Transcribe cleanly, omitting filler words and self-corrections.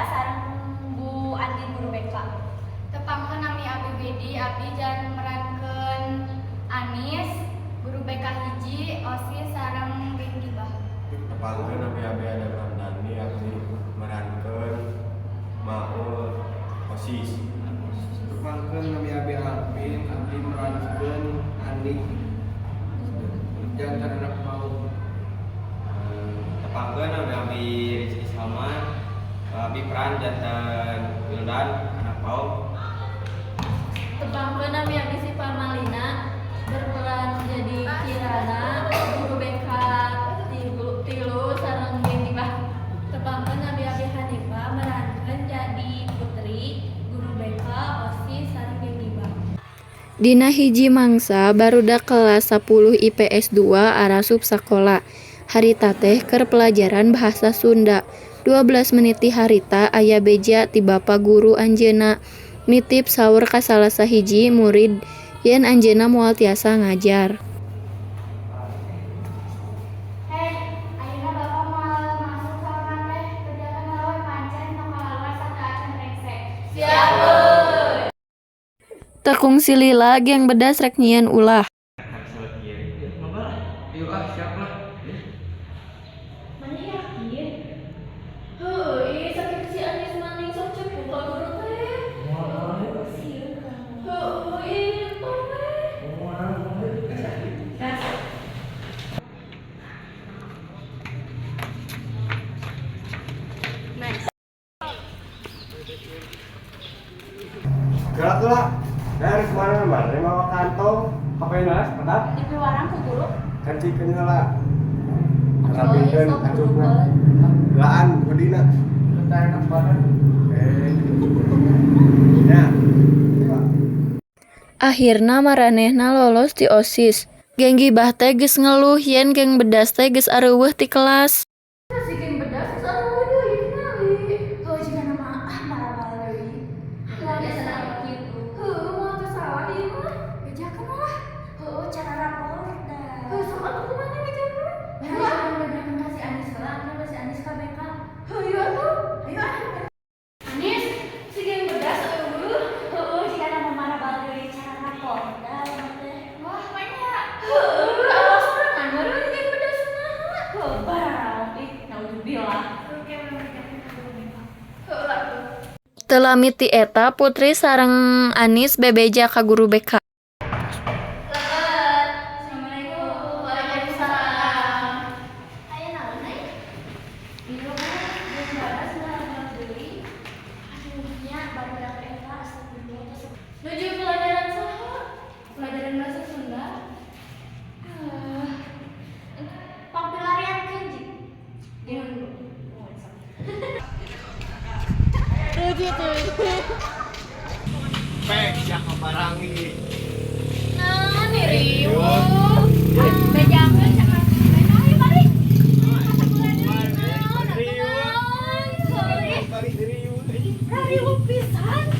sareng Bu Andi guru BK. Tepangkeun nami abdi Bedi, abdi jan merankeun Anis, guru BK hiji, OSIS sareng geng gibah. Tepangkeun nami abdi Adam Ramdhani, abdi merankeun Maul OSIS. Tepangkeun nami abdi Alvin, abdi merankeun Andi jantan anak mau. Tepangkeun nami abdi Rizky Salman, abdi peran jantan Wildan anak Paul. Tepangkeun nami abdi Sipa Malina, berperan jadi Kirana, guru BK tilu sareng geng gibah. Tepangkeun nami abdi Hanifah, merankeun jadi Putri, guru BK OSIS sareng geng gibah. Dina hiji mangsa barudak kelas 10 IPS 2 arasup sakola. Harita teh keur pelajaran bahasa Sunda. 12 menit ti harita aya beja ti bapa guru anjeunna. Nitip saur ka salah sahiji murid yen anjeunna moal tiasa ngajar. Ayeuna Bapak moal masuk sawangan teh, kerjakeun heula pancen nu kaluar sateuacan rengsek. Siap. Tekung si Lila geng bedas rek nyieun ulah. Yuk siap lah. Mana yakin? Heuh, sakit si Anis maning sok cepu ka guru teh. Heuh, itu Gerak lah. Dari kemana-mana, mau kantong, apa yang nas, pedap, Di warang ku guru. kancingkeun heula. Coy, Rapikeun sok atupna. guru. Gelaan budina. Letak enak badan. Ya. Akhirna maranehna lolos ti OSIS. Geng gibah teh geus ngeluh yen geng bedas teh geus areuweuh ti kelas. Si geng bedas sareng deui kenali. Heuh, jika nama marah-marah deui. Biasa nama kitu. Heuh, moal teu salah ieu mah. Bejakeun lah. Heuh, cara rapor dah. Heuh, sok atuh kumaha bejakeun? Bejakeun ka si Anis heula, ka si Anis ka BK. Heuh, ieu atuh. Ayo Anis, si geng bedas heuh, jika nama marah-marah deui cara rapor dah teh. Wah, banyak. Heuh, awas urang ngeureun geng bedas mah. Heuh, barang ih, naudzubillah. Oke, bejakeun ka guru BK. Heuh atuh. Teu lami ti eta Putri sareng Anis bebeja ka guru BK. Assalamualaikum. Waalaikumsalam. Aya naon ai? Ieu mah jeung baras ngaran deui. Aduh nya barudak eta astagfirullah. Nuju pelajaran saha? Pelajaran bahasa Sunda. Pampilarian kanji. Gimana dulu? Pek barang ini. Nah, nih riuh. Bejakeun cenah. Ayo balik. Bari diri. Riuh pisan.